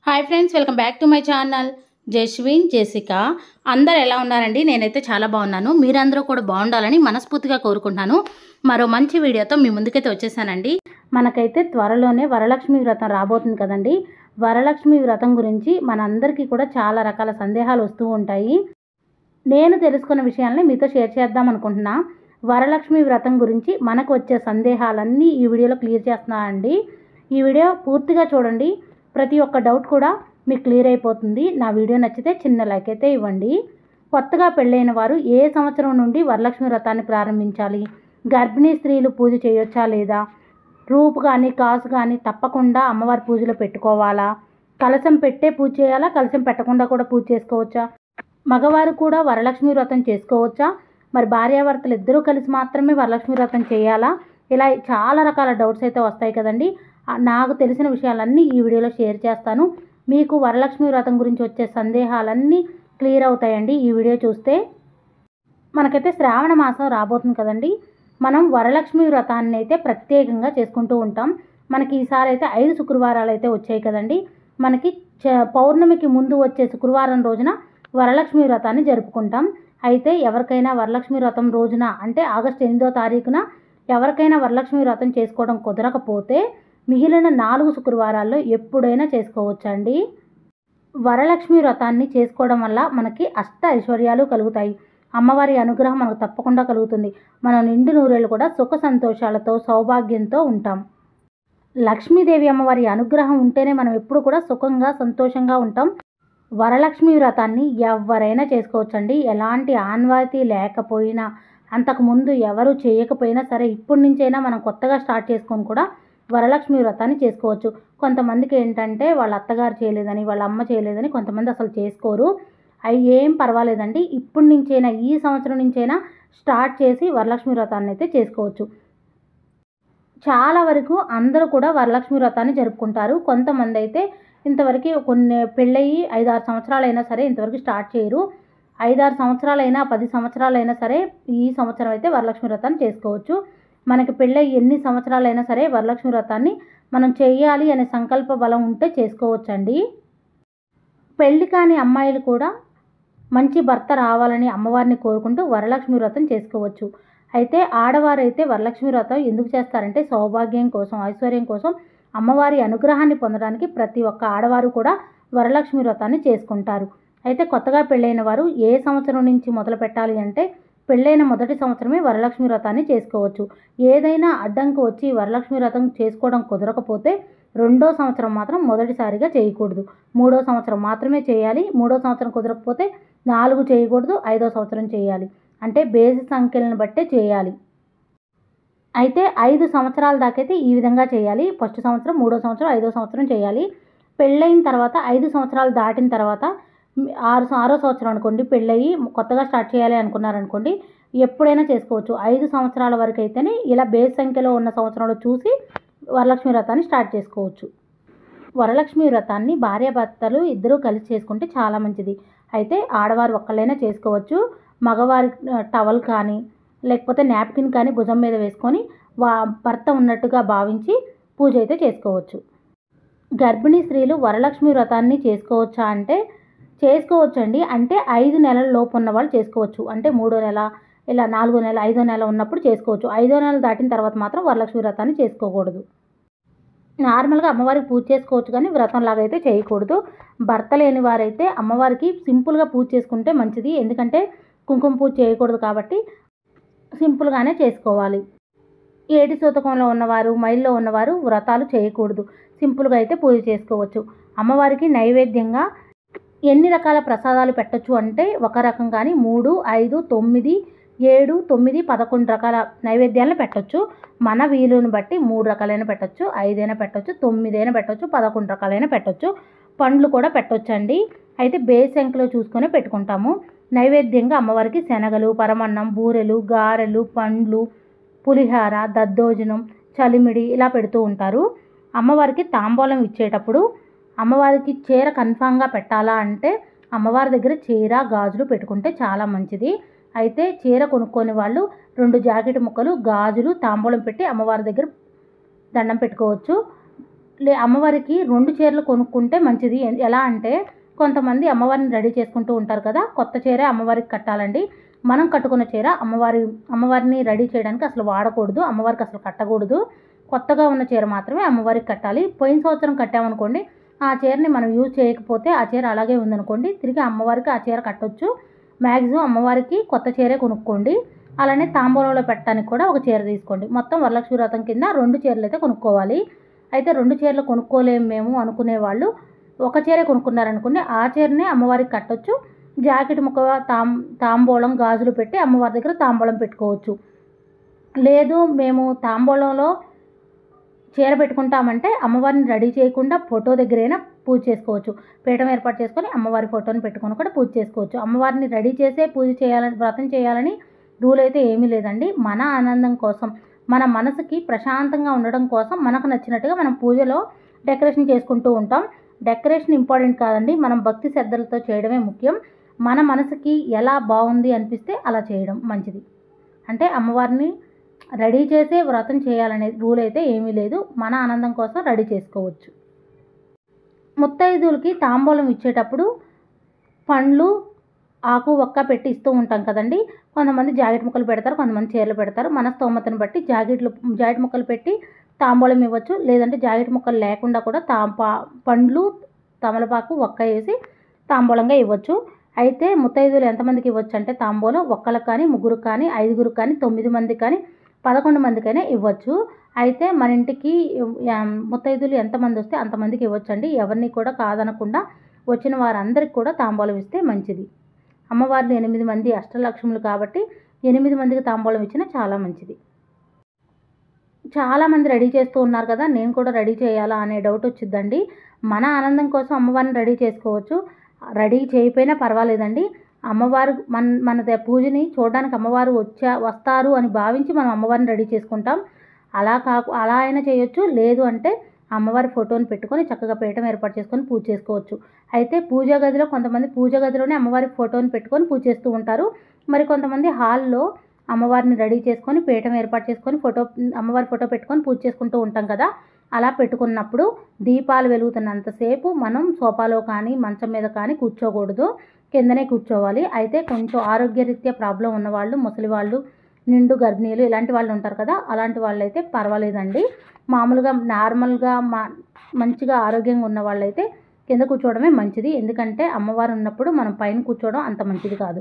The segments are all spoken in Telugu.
Hi friends, welcome back to my channel. Jaswin జెసిక అందరు ఎలా ఉన్నారండి? నేనైతే చాలా బాగున్నాను. మీరందరూ కూడా బాగుండాలని మనస్ఫూర్తిగా కోరుకుంటున్నాను. మరో మంచి వీడియోతో మీ ముందుకైతే వచ్చేసానండి. మనకైతే త్వరలోనే వరలక్ష్మి వ్రతం రాబోతుంది కదండి. వరలక్ష్మి వ్రతం గురించి మనందరికీ కూడా చాలా రకాల సందేహాలు వస్తూ ఉంటాయి. నేను తెలుసుకున్న విషయాలని మీతో షేర్ చేద్దాం అనుకుంటున్నా. వరలక్ష్మి వ్రతం గురించి మనకు వచ్చే సందేహాలన్నీ ఈ వీడియోలో క్లియర్ చేస్తున్నానండి. ఈ వీడియో పూర్తిగా చూడండి. ప్రతి ఒక్క డౌట్ కూడా మీకు క్లియర్ అయిపోతుంది. నా వీడియో నచ్చితే చిన్న లైక్ అయితే ఇవ్వండి. కొత్తగా పెళ్ళైన వారు ఏ సంవత్సరం నుండి వరలక్ష్మి వ్రతాన్ని ప్రారంభించాలి? గర్భిణీ స్త్రీలు పూజ చేయొచ్చా లేదా? రూపు కానీ కాసు కానీ తప్పకుండా అమ్మవారి పూజలో పెట్టుకోవాలా? కలశం పెట్టే పూజ చేయాలా? కలశం పెట్టకుండా కూడా పూజ చేసుకోవచ్చా? మగవారు కూడా వరలక్ష్మి వ్రతం చేసుకోవచ్చా? మరి భార్యాభర్తలు ఇద్దరూ కలిసి మాత్రమే వరలక్ష్మి వ్రతం చేయాలా? ఇలా చాలా రకాల డౌట్స్ అయితే వస్తాయి కదండి. నాకు తెలిసిన విషయాలన్నీ ఈ వీడియోలో షేర్ చేస్తాను. మీకు వరలక్ష్మి వ్రతం గురించి వచ్చే సందేహాలన్నీ క్లియర్ అవుతాయండి ఈ వీడియో చూస్తే. మనకైతే శ్రావణ మాసం రాబోతుంది కదండి. మనం వరలక్ష్మి వ్రతాన్ని అయితే ప్రత్యేకంగా చేసుకుంటూ ఉంటాం. మనకి ఈసారి అయితే 5 శుక్రవారాలు అయితే వచ్చాయి కదండి. మనకి పౌర్ణమికి ముందు వచ్చే శుక్రవారం రోజున వరలక్ష్మి వ్రతాన్ని జరుపుకుంటాం. అయితే ఎవరికైనా వరలక్ష్మి వ్రతం రోజున అంటే ఆగస్టు 8వ తారీఖున ఎవరికైనా వరలక్ష్మి వ్రతం చేసుకోవడం కుదరకపోతే మిగిలిన 4 శుక్రవారాల్లో ఎప్పుడైనా చేసుకోవచ్చండి. వరలక్ష్మి వ్రతాన్ని చేసుకోవడం వల్ల మనకి అష్ట ఐశ్వర్యాలు కలుగుతాయి. అమ్మవారి అనుగ్రహం మనకు తప్పకుండా కలుగుతుంది. మనం నిండు నూరేళ్ళు కూడా సుఖ సంతోషాలతో సౌభాగ్యంతో ఉంటాం. లక్ష్మీదేవి అమ్మవారి అనుగ్రహం ఉంటేనే మనం ఎప్పుడు కూడా సుఖంగా సంతోషంగా ఉంటాం. వరలక్ష్మి వ్రతాన్ని ఎవరైనా చేసుకోవచ్చండి. ఎలాంటి ఆన్వాయితీ లేకపోయినా, అంతకుముందు ఎవరు చేయకపోయినా సరే ఇప్పటి నుంచైనా మనం కొత్తగా స్టార్ట్ చేసుకొని కూడా వరలక్ష్మి వ్రతాన్ని చేసుకోవచ్చు. కొంతమందికి ఏంటంటే వాళ్ళ అత్తగారు చేయలేదని, వాళ్ళ అమ్మ చేయలేదని కొంతమంది అసలు చేసుకోరు. అవి ఏం పర్వాలేదండి. ఇప్పటి నుంచైనా ఈ సంవత్సరం నుంచైనా స్టార్ట్ చేసి వరలక్ష్మి వ్రతాన్ని అయితే చేసుకోవచ్చు. చాలా వరకు అందరూ కూడా వరలక్ష్మి వ్రతాన్ని జరుపుకుంటారు. కొంతమంది అయితే ఇంతవరకు కొన్ని పెళ్ళయి 5-6 సంవత్సరాలైనా సరే ఇంతవరకు స్టార్ట్ చేయరు. 5-6 సంవత్సరాలైనా 10 సంవత్సరాలైనా సరే ఈ సంవత్సరం అయితే వరలక్ష్మి వ్రతాన్ని చేసుకోవచ్చు. మనకి పెళ్ళయి ఎన్ని సంవత్సరాలైనా సరే వరలక్ష్మి వ్రతాన్ని మనం చేయాలి అనే సంకల్ప బలం ఉంటే చేసుకోవచ్చండి. పెళ్ళి కాని అమ్మాయిలు కూడా మంచి భర్త రావాలని అమ్మవారిని కోరుకుంటూ వరలక్ష్మి వ్రతం చేసుకోవచ్చు. అయితే ఆడవారైతే వరలక్ష్మి వ్రతం ఎందుకు చేస్తారంటే సౌభాగ్యం కోసం, ఐశ్వర్యం కోసం, అమ్మవారి అనుగ్రహాన్ని పొందడానికి ప్రతి ఒక్క ఆడవారు కూడా వరలక్ష్మి వ్రతాన్ని చేసుకుంటారు. అయితే కొత్తగా పెళ్ళైన వారు ఏ సంవత్సరం నుంచి మొదలు పెట్టాలి అంటే పెళ్ళైన మొదటి సంవత్సరమే వరలక్ష్మి వ్రతాన్ని చేసుకోవచ్చు. ఏదైనా అడ్డంకి వచ్చి వరలక్ష్మి వ్రతం చేసుకోవడం కుదరకపోతే 2వ సంవత్సరం మాత్రం మొదటిసారిగా చేయకూడదు. 3వ సంవత్సరం మాత్రమే చేయాలి. 3వ సంవత్సరం కుదరకపోతే 4 చేయకూడదు. 5వ సంవత్సరం చేయాలి. అంటే బేసి సంఖ్యలను బట్టే చేయాలి. అయితే 5 సంవత్సరాల దాకైతే ఈ విధంగా చేయాలి. ఫస్ట్ సంవత్సరం, 3వ సంవత్సరం, 5వ సంవత్సరం చేయాలి. పెళ్ళైన తర్వాత 5 సంవత్సరాలు దాటిన తర్వాత 6వ సంవత్సరం అనుకోండి, పెళ్ళయి కొత్తగా స్టార్ట్ చేయాలి అనుకున్నారనుకోండి, ఎప్పుడైనా చేసుకోవచ్చు. 5 సంవత్సరాల వరకు అయితేనే ఇలా బేస్ సంఖ్యలో ఉన్న సంవత్సరంలో చూసి వరలక్ష్మి వ్రతాన్ని స్టార్ట్ చేసుకోవచ్చు. వరలక్ష్మి వ్రతాన్ని భార్యాభర్తలు ఇద్దరూ కలిసి చేసుకుంటే చాలా మంచిది. అయితే ఆడవారు ఒక్కళ్ళైనా చేసుకోవచ్చు. మగవారి టవల్ కానీ లేకపోతే నాప్కిన్ కానీ భుజం మీద వేసుకొని భర్త ఉన్నట్టుగా భావించి పూజ అయితే చేసుకోవచ్చు. గర్భిణీ స్త్రీలు వరలక్ష్మి వ్రతాన్ని చేసుకోవచ్చా అంటే చేసుకోవచ్చండి. అంటే 5 నెలల లోపు ఉన్న వాళ్ళు చేసుకోవచ్చు. అంటే 3వ నెల, ఇలా 4వ నెల, 5వ నెల ఉన్నప్పుడు చేసుకోవచ్చు. 5వ నెల దాటిన తర్వాత మాత్రం వరలక్ష్మి వ్రతాన్ని చేసుకోకూడదు. నార్మల్గా అమ్మవారికి పూజ చేసుకోవచ్చు కానీ వ్రతంలాగా అయితే చేయకూడదు. భర్త లేని వారైతే అమ్మవారికి సింపుల్గా పూజ చేసుకుంటే మంచిది. ఎందుకంటే కుంకుమ పూజ చేయకూడదు కాబట్టి సింపుల్గానే చేసుకోవాలి. ఏటి సూతకంలో ఉన్నవారు, మైల్లో ఉన్నవారు వ్రతాలు చేయకూడదు. సింపుల్గా అయితే పూజ చేసుకోవచ్చు. అమ్మవారికి నైవేద్యంగా ఎన్ని రకాల ప్రసాదాలు పెట్టచ్చు అంటే ఒక రకం కానీ 3, 5, 9, 7, 9, 11 రకాల నైవేద్యాలను పెట్టచ్చు. మన వీలుని బట్టి 3 రకాలైన పెట్టచ్చు, 5 అయినా పెట్టచ్చు, 9 అయినా పెట్టచ్చు, 11 రకాలైన పెట్టచ్చు. పండ్లు కూడా పెట్టొచ్చండి. అయితే బేస్ సంఖ్యలో చూసుకొని పెట్టుకుంటాము. నైవేద్యంగా అమ్మవారికి శనగలు, పరమన్నం, బూరెలు, గారెలు, పండ్లు, పులిహార, దద్దోజనం, చలిమిడి ఇలా పెడుతూ ఉంటారు. అమ్మవారికి తాంబూలం ఇచ్చేటప్పుడు అమ్మవారికి చీర కన్ఫామ్గా పెట్టాలా అంటే అమ్మవారి దగ్గర చీర, గాజులు పెట్టుకుంటే చాలా మంచిది. అయితే చీర కొనుక్కొని వాళ్ళు 2 జాకెట్ ముక్కలు, గాజులు, తాంబూలం పెట్టి అమ్మవారి దగ్గర దండం పెట్టుకోవచ్చు. అమ్మవారికి 2 చీరలు కొనుక్కుంటే మంచిది. ఎలా అంటే కొంతమంది అమ్మవారిని రెడీ చేసుకుంటూ ఉంటారు కదా, కొత్త చీర అమ్మవారికి కట్టాలండి. మనం కట్టుకున్న చీర అమ్మవారిని రెడీ చేయడానికి అసలు వాడకూడదు, అమ్మవారికి అసలు కట్టకూడదు. కొత్తగా ఉన్న చీర మాత్రమే అమ్మవారికి కట్టాలి. పోయిన సంవత్సరం కట్టామనుకోండి, ఆ చీరని మనం యూజ్ చేయకపోతే ఆ చీర అలాగే ఉందనుకోండి, తిరిగి అమ్మవారికి ఆ చీర కట్టొచ్చు. మ్యాక్సిమం అమ్మవారికి కొత్త చీరే కొనుక్కోండి. అలానే తాంబూలంలో పెట్టడానికి కూడా ఒక చీర తీసుకోండి. మొత్తం వరలక్ష్మి వ్రతం కింద 2 చీరలు అయితే కొనుక్కోవాలి. అయితే 2 చీరలు కొనుక్కోలేము మేము అనుకునే వాళ్ళు ఒక చీరే కొనుక్కున్నారనుకోండి, ఆ చీరనే అమ్మవారికి కట్టొచ్చు. జాకెట్ ముక్క తాంబూలం గాజులు పెట్టి అమ్మవారి దగ్గర తాంబూలం పెట్టుకోవచ్చు. లేదు మేము తాంబూలంలో చీర పెట్టుకుంటామంటే అమ్మవారిని రెడీ చేయకుండా ఫోటో దగ్గరైనా పూజ చేసుకోవచ్చు. పీఠం ఏర్పాటు చేసుకొని అమ్మవారి ఫోటోని పెట్టుకొని కూడా పూజ చేసుకోవచ్చు. అమ్మవారిని రెడీ చేసే పూజ చేయాలని, వ్రతం చేయాలని రూల్ అయితే ఏమీ లేదండి. మన ఆనందం కోసం, మన మనసుకి ప్రశాంతంగా ఉండడం కోసం మనకు నచ్చినట్టుగా మనం పూజలో డెకరేషన్ చేసుకుంటూ ఉంటాం. డెకరేషన్ ఇంపార్టెంట్ కాదండి, మనం భక్తి శ్రద్ధలతో చేయడమే ముఖ్యం. మన మనసుకి ఎలా బాగుంది అనిపిస్తే అలా చేయడం మంచిది. అంటే అమ్మవారిని రెడీ చేసే వ్రతం చేయాలనే రూల్ అయితే ఏమీ లేదు. మన ఆనందం కోసం రెడీ చేసుకోవచ్చు. ముత్తైదువులకి తాంబూలం ఇచ్చేటప్పుడు పండ్లు, ఆకు, ఒక్క పెట్టి ఇస్తూ ఉంటాం కదండి. కొంతమంది జాకెట్ ముక్కలు పెడతారు, కొంతమంది చీరలు పెడతారు. మన స్తోమతను బట్టి జాకెట్ ముక్కలు పెట్టి తాంబూలం ఇవ్వచ్చు. లేదంటే జాకెట్ ముక్కలు లేకుండా కూడా పండ్లు, తమలపాకు, ఒక్క వేసి తాంబూలంగా ఇవ్వచ్చు. అయితే ముత్తైదువులు ఎంతమందికి ఇవ్వచ్చు అంటే తాంబూలం ఒక్కలకు కానీ, ముగ్గురికి కానీ, 5గురికి కానీ, 9 మందికి కానీ, 11 మందికైనా ఇవ్వచ్చు. అయితే మన ఇంటికి ముత్తైదువులు ఎంతమంది వస్తే అంతమందికి ఇవ్వచ్చండి. ఎవరిని కూడా కాదనకుండా వచ్చిన వారందరికీ కూడా తాంబూలం ఇస్తే మంచిది. అమ్మవారిని 8 మంది అష్టలక్ష్ములు కాబట్టి 8 మందికి తాంబూలం ఇచ్చినా చాలా మంచిది. చాలామంది రెడీ చేస్తూ ఉన్నారు కదా, నేను కూడా రెడీ చేయాలా అనే డౌట్ వచ్చిందండి. మన ఆనందం కోసం అమ్మవారిని రెడీ చేసుకోవచ్చు. రెడీ చేయకపోయినా పర్వాలేదండి. అమ్మవారు మన పూజని చూడడానికి అమ్మవారు వస్తారు అని భావించి మనం అమ్మవారిని రెడీ చేసుకుంటాం. అలా అయినా చేయొచ్చు. లేదు అంటే అమ్మవారి ఫోటోని పెట్టుకొని చక్కగా పీఠం ఏర్పాటు చేసుకొని పూజ చేసుకోవచ్చు. అయితే పూజా గదిలో కొంతమంది పూజా గదిలోనే అమ్మవారి ఫోటోని పెట్టుకొని పూజ చేస్తూ ఉంటారు. మరి కొంతమంది హాల్లో అమ్మవారిని రెడీ చేసుకొని పీఠం ఏర్పాటు చేసుకొని అమ్మవారి ఫోటో పెట్టుకొని పూజ చేసుకుంటూ ఉంటాం కదా. అలా పెట్టుకున్నప్పుడు దీపాలు వెలుగుతున్నంతసేపు మనం సోఫాలో కానీ మంచం మీద కానీ కూర్చోకూడదు, కిందనే కూర్చోవాలి. అయితే కొంచెం ఆరోగ్యరీత్యా ప్రాబ్లం ఉన్నవాళ్ళు, ముసలి వాళ్ళు, నిండు గర్భిణీలు ఇలాంటి వాళ్ళు ఉంటారు కదా, అలాంటి వాళ్ళైతే పర్వాలేదండి. మామూలుగా నార్మల్గా మంచిగా ఆరోగ్యంగా ఉన్న వాళ్ళైతే కింద కూర్చోవడమే మంచిది. ఎందుకంటే అమ్మవారు ఉన్నప్పుడు మనం పైన కూర్చోవడం అంత మంచిది కాదు.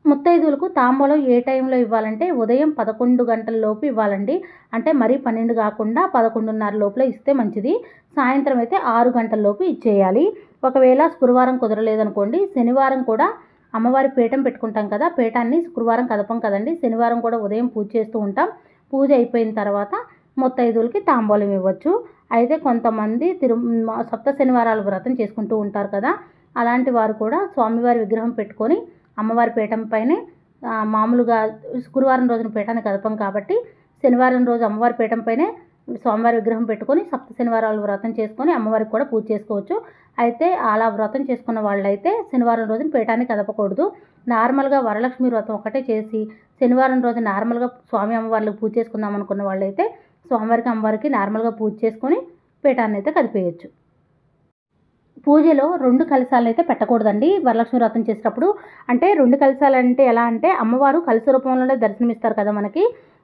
ముత్తైదువులకు తాంబూలం ఏ టైంలో ఇవ్వాలంటే ఉదయం 11 గంటల లోపు ఇవ్వాలండి. అంటే మరీ 12 కాకుండా 11:30 లోపల ఇస్తే మంచిది. సాయంత్రం అయితే 6 గంటల లోపు ఇచ్చేయాలి. ఒకవేళ శుక్రవారం కుదరలేదనుకోండి, శనివారం కూడా అమ్మవారి పీఠం పెట్టుకుంటాం కదా, పీఠాన్ని శుక్రవారం కదపం కదండి, శనివారం కూడా ఉదయం పూజ చేస్తూ ఉంటాం. పూజ అయిపోయిన తర్వాత ముత్తైదువులకి తాంబూలం ఇవ్వచ్చు. అయితే కొంతమంది సప్త శనివారాల వ్రతం చేసుకుంటూ ఉంటారు కదా, అలాంటి వారు కూడా స్వామివారి విగ్రహం పెట్టుకొని అమ్మవారి పీఠం పైనే మామూలుగా శుక్రవారం రోజున పీఠాన్ని కదపం కాబట్టి శనివారం రోజు అమ్మవారి పీఠం పైనే స్వామివారి విగ్రహం పెట్టుకొని సప్త శనివారాలు వ్రతం చేసుకొని అమ్మవారికి కూడా పూజ చేసుకోవచ్చు. అయితే అలా వ్రతం చేసుకున్న వాళ్ళైతే శనివారం రోజున పీఠాన్ని కదపకూడదు. నార్మల్గా వరలక్ష్మి వ్రతం ఒకటే చేసి శనివారం రోజు నార్మల్గా స్వామి అమ్మవార్లకు పూజ చేసుకుందాం అనుకున్న వాళ్ళైతే స్వామివారికి అమ్మవారికి నార్మల్గా పూజ చేసుకొని పీఠాన్ని అయితే కదిపేయచ్చు. పూజలో 2 కలశాలను అయితే పెట్టకూడదండి వరలక్ష్మి వ్రతం చేసేటప్పుడు. అంటే 2 కలశాలు అంటే ఎలా అంటే అమ్మవారు కలశ రూపంలోనే దర్శనమిస్తారు కదా మనకి.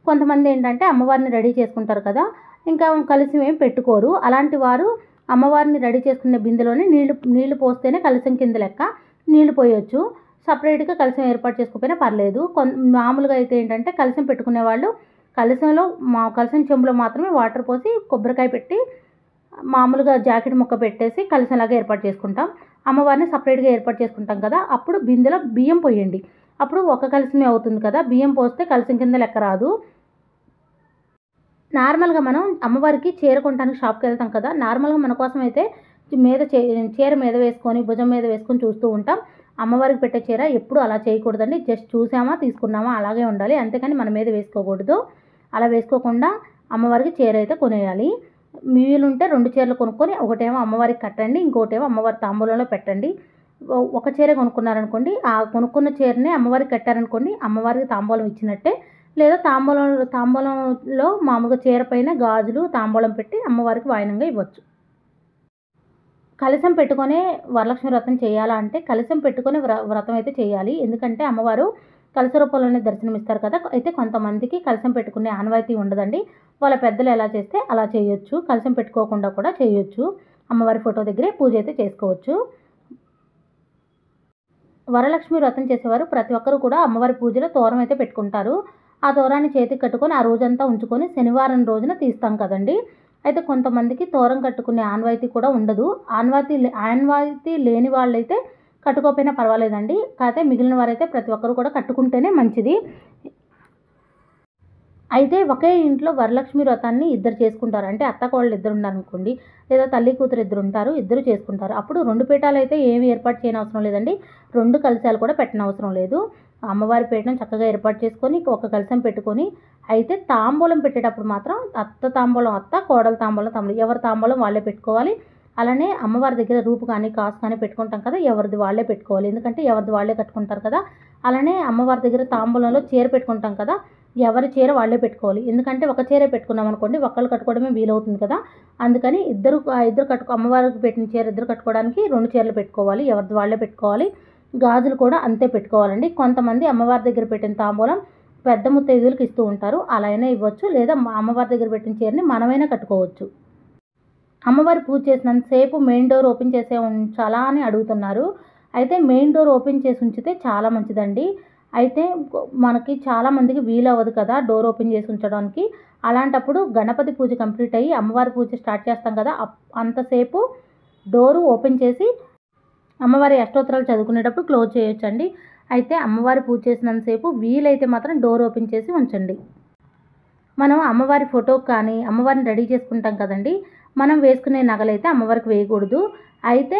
కొంతమంది ఏంటంటే అమ్మవారిని రెడీ చేసుకుంటారు కదా, ఇంకా కలశం ఏం పెట్టుకోరు. అలాంటి వారు అమ్మవారిని రెడీ చేసుకునే బిందెలోనే నీళ్లు పోస్తేనే కలశం కింద లెక్క, నీళ్లు పోయొచ్చు. సపరేట్గా కలశం ఏర్పాటు చేసుకోకపోయినా పర్లేదు. మామూలుగా అయితే ఏంటంటే కలశం పెట్టుకునే వాళ్ళు కలశం చెంబులో మాత్రమే వాటర్ పోసి కొబ్బరికాయ పెట్టి మామూలుగా జాకెట్ ముక్క పెట్టేసి కలశంలాగా ఏర్పాటు చేసుకుంటాం. అమ్మవారిని సపరేట్గా ఏర్పాటు చేసుకుంటాం కదా, అప్పుడు బిందెలో బియ్యం పోయండి. అప్పుడు ఒక కలశమే అవుతుంది కదా, బియ్యం పోస్తే కలశం కింద లెక్క రాదు. నార్మల్గా మనం అమ్మవారికి చీర కొనడానికి షాప్కి వెళ్తాం కదా, నార్మల్గా మన కోసం అయితే చీర మీద వేసుకొని భుజం మీద వేసుకొని చూస్తూ ఉంటాం. అమ్మవారికి పెట్టే చీర ఎప్పుడు అలా చేయకూడదండి. జస్ట్ చూసామా తీసుకున్నామా అలాగే ఉండాలి, అంతేకాని మన మీద వేసుకోకూడదు. అలా వేసుకోకుండా అమ్మవారికి చీర అయితే కొనేయాలి. వీలుంటే 2 చీరలు కొనుక్కొని ఒకటేమో అమ్మవారికి కట్టండి, ఇంకోటేమో అమ్మవారి తాంబూలంలో పెట్టండి. ఒక చీర కొనుక్కున్నారనుకోండి, ఆ కొనుక్కున్న చీరనే అమ్మవారికి కట్టారనుకోండి, అమ్మవారికి తాంబూలం ఇచ్చినట్టే. లేదా తాంబూలంలో మామూలుగా చీర పైన గాజులు తాంబూలం పెట్టి అమ్మవారికి వాయనంగా ఇవ్వచ్చు. కలశం పెట్టుకొనే వరలక్ష్మి వ్రతం చేయాలా అంటే కలశం పెట్టుకొని వ్రతం అయితే చేయాలి. ఎందుకంటే అమ్మవారు కలశ రూపంలోనే దర్శనమిస్తారు కదా. అయితే కొంతమందికి కలశం పెట్టుకునే ఆనవాయితీ ఉండదండి. వాళ్ళ పెద్దలు ఎలా చేస్తే అలా చేయొచ్చు. కలశం పెట్టుకోకుండా కూడా చేయొచ్చు. అమ్మవారి ఫోటో దగ్గరే పూజ అయితే చేసుకోవచ్చు. వరలక్ష్మి వ్రతం చేసేవారు ప్రతి ఒక్కరు కూడా అమ్మవారి పూజలో తోరం అయితే పెట్టుకుంటారు. ఆ తోరాన్ని చేతికి కట్టుకొని ఆ రోజంతా ఉంచుకొని శనివారం రోజున తీస్తాం కదండి. అయితే కొంతమందికి తోరం కట్టుకునే ఆనవాయితీ కూడా ఉండదు. ఆనవాయితీ లేని వాళ్ళైతే కట్టుకోకపోయినా పర్వాలేదండి. కాకపోతే మిగిలిన వారైతే ప్రతి ఒక్కరు కూడా కట్టుకుంటేనే మంచిది. అయితే ఒకే ఇంట్లో వరలక్ష్మి వ్రతాన్ని ఇద్దరు చేసుకుంటారు. అంటే అత్తకోడళ్ళు ఇద్దరు ఉన్నారనుకోండి, లేదా తల్లి కూతురు ఇద్దరు ఉంటారు, ఇద్దరు చేసుకుంటారు. అప్పుడు 2 పీఠాలు అయితే ఏమి ఏర్పాటు చేయనవసరం లేదండి. 2 కలశాలు కూడా పెట్టనవసరం లేదు. అమ్మవారి పీఠం చక్కగా ఏర్పాటు చేసుకొని ఒక కలశం పెట్టుకొని, అయితే తాంబూలం పెట్టేటప్పుడు మాత్రం అత్త తాంబూలం అత్త, కోడలు తాంబూలం తమ్ముడు, ఎవరి తాంబూలం వాళ్ళే పెట్టుకోవాలి. అలానే అమ్మవారి దగ్గర రూపు కానీ కాసు కానీ పెట్టుకుంటాం కదా, ఎవరిది వాళ్ళే పెట్టుకోవాలి. ఎందుకంటే ఎవరిది వాళ్ళే కట్టుకుంటారు కదా. అలానే అమ్మవారి దగ్గర తాంబూలంలో చీర పెట్టుకుంటాం కదా, ఎవరి చీర వాళ్ళే పెట్టుకోవాలి. ఎందుకంటే ఒక చీరే పెట్టుకున్నాం అనుకోండి, ఒక్కళ్ళు కట్టుకోవడమే వీలవుతుంది కదా. అందుకని ఇద్దరు అమ్మవారికి పెట్టిన చీర ఇద్దరు కట్టుకోవడానికి 2 చీరలు పెట్టుకోవాలి. ఎవరిది వాళ్ళే పెట్టుకోవాలి. గాజులు కూడా అంతే పెట్టుకోవాలండి. కొంతమంది అమ్మవారి దగ్గర పెట్టిన తాంబూలం పెద్ద ముత్తైదువులకు ఇస్తూ ఉంటారు. అలా అయినా ఇవ్వచ్చు. లేదా అమ్మవారి దగ్గర పెట్టిన చీరని మనమైనా కట్టుకోవచ్చు. అమ్మవారి పూజ చేసినంతసేపు మెయిన్ డోర్ ఓపెన్ చేసే ఉంచాలా అని అడుగుతున్నారు. అయితే మెయిన్ డోర్ ఓపెన్ చేసి ఉంచితే చాలా మంచిదండి. అయితే మనకి చాలామందికి వీలవ్వదు కదా డోర్ ఓపెన్ చేసి ఉంచడానికి. అలాంటప్పుడు గణపతి పూజ కంప్లీట్ అయ్యి అమ్మవారి పూజ స్టార్ట్ చేస్తాం కదా, అంతసేపు డోరు ఓపెన్ చేసి అమ్మవారి అష్టోత్తరాలు చదువుకునేటప్పుడు క్లోజ్ చేయొచ్చండి. అయితే అమ్మవారి పూజ చేసినంతసేపు వీలైతే మాత్రం డోర్ ఓపెన్ చేసి ఉంచండి. మనం అమ్మవారి ఫోటోకి కానీ అమ్మవారిని రెడీ చేసుకుంటాం కదండి, మనం వేసుకునే నగలైతే అమ్మవారికి వేయకూడదు. అయితే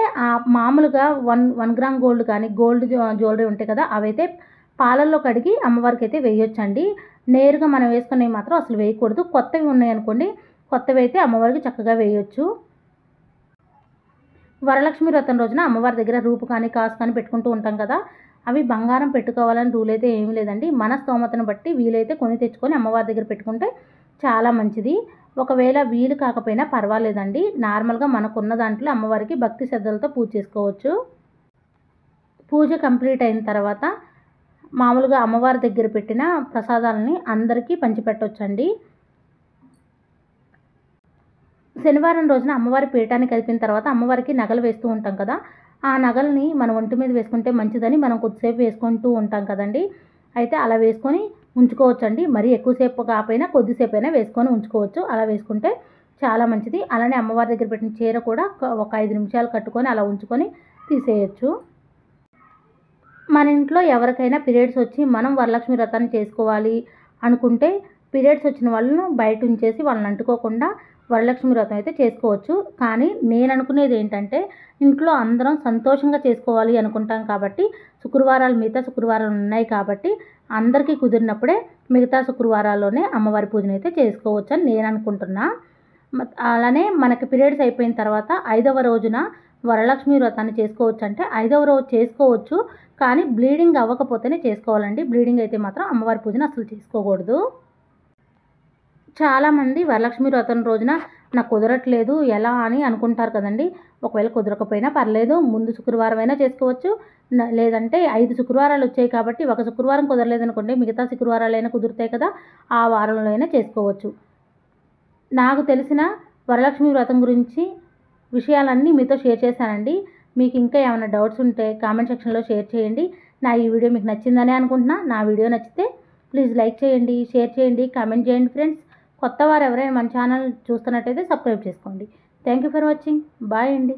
మామూలుగా 1 గ్రామ్ గోల్డ్ కానీ గోల్డ్ జ్యువెలరీ ఉంటాయి కదా, అవైతే పాలల్లో కడిగి అమ్మవారికి అయితే వేయొచ్చండి. నేరుగా మనం వేసుకునేవి మాత్రం అసలు వేయకూడదు. కొత్తవి ఉన్నాయనుకోండి, కొత్తవి అయితే అమ్మవారికి చక్కగా వేయొచ్చు. వరలక్ష్మి వ్రతం రోజున అమ్మవారి దగ్గర రూపు కానీ కాసు కానీ పెట్టుకుంటూ ఉంటాం కదా, అవి బంగారం పెట్టుకోవాలని రూల్ అయితే ఏమీ లేదండి. మన స్తోమతను బట్టి వీలైతే కొని తెచ్చుకొని అమ్మవారి దగ్గర పెట్టుకుంటే చాలా మంచిది. ఒకవేళ వీలు కాకపోయినా పర్వాలేదండి. నార్మల్గా మనకున్న దాంట్లో అమ్మవారికి భక్తి శ్రద్ధలతో పూజ చేసుకోవచ్చు. పూజ కంప్లీట్ అయిన తర్వాత మామూలుగా అమ్మవారి దగ్గర పెట్టిన ప్రసాదాలని అందరికీ పంచిపెట్టొచ్చండి. శనివారం రోజున అమ్మవారి పీఠాన్ని కదిపిన తర్వాత అమ్మవారికి నగలు వేస్తూ ఉంటాం కదా, ఆ నగల్ని మన ఒంటి మీద వేసుకుంటే మంచిదని మనం కొద్దిసేపు వేసుకుంటూ ఉంటాం కదండి. అయితే అలా వేసుకొని ఉంచుకోవచ్చండి. మరీ ఎక్కువసేపు కాకపోయినా కొద్దిసేపు అయినా వేసుకొని ఉంచుకోవచ్చు. అలా వేసుకుంటే చాలా మంచిది. అలానే అమ్మవారి దగ్గర పెట్టిన చీర కూడా ఒక 5 నిమిషాలు కట్టుకొని అలా ఉంచుకొని తీసేయచ్చు. మన ఇంట్లో ఎవరికైనా పీరియడ్స్ వచ్చి మనం వరలక్ష్మి వ్రతాన్ని చేసుకోవాలి అనుకుంటే పీరియడ్స్ వచ్చిన వాళ్ళను బయట ఉంచేసి వాళ్ళని అంటుకోకుండా వరలక్ష్మి వ్రతం అయితే చేసుకోవచ్చు. కానీ నేను అనుకునేది ఏంటంటే ఇంట్లో అందరం సంతోషంగా చేసుకోవాలి అనుకుంటాం కాబట్టి మిగతా శుక్రవారాలు ఉన్నాయి కాబట్టి అందరికీ కుదిరినప్పుడే మిగతా శుక్రవారాల్లోనే అమ్మవారి పూజను అయితే చేసుకోవచ్చు అని నేను అనుకుంటున్నా. అలానే మనకి పీరియడ్స్ అయిపోయిన తర్వాత 5వ రోజున వరలక్ష్మి వ్రతాన్ని చేసుకోవచ్చు. అంటే 5వ రోజు చేసుకోవచ్చు, కానీ బ్లీడింగ్ అవ్వకపోతేనే చేసుకోవాలండి. బ్లీడింగ్ అయితే మాత్రం అమ్మవారి పూజను అసలు చేసుకోకూడదు. చాలామంది వరలక్ష్మి వ్రతం రోజున నాకు కుదరట్లేదు ఎలా అని అనుకుంటారు కదండి. ఒకవేళ కుదరకపోయినా పర్లేదు, ముందు శుక్రవారం అయినా చేసుకోవచ్చు. లేదంటే 5 శుక్రవారాలు వచ్చాయి కాబట్టి ఒక శుక్రవారం కుదరలేదనుకోండి, మిగతా శుక్రవారాలైనా కుదురుతాయి కదా, ఆ వారంలో అయినా చేసుకోవచ్చు. నాకు తెలిసిన వరలక్ష్మి వ్రతం గురించి విషయాలన్నీ మీతో షేర్ చేశానండి. మీకు ఇంకా ఏమైనా డౌట్స్ ఉంటే కామెంట్ సెక్షన్లో షేర్ చేయండి. ఈ వీడియో మీకు నచ్చిందని అనుకుంటున్నా. నా వీడియో నచ్చితే ప్లీజ్ లైక్ చేయండి, షేర్ చేయండి, కామెంట్ చేయండి ఫ్రెండ్స్. కొత్త వారు ఎవరైనా మన ఛానల్ చూస్తున్నట్టయితే సబ్స్క్రైబ్ చేసుకోండి. Thank you for watching. Bye అండి.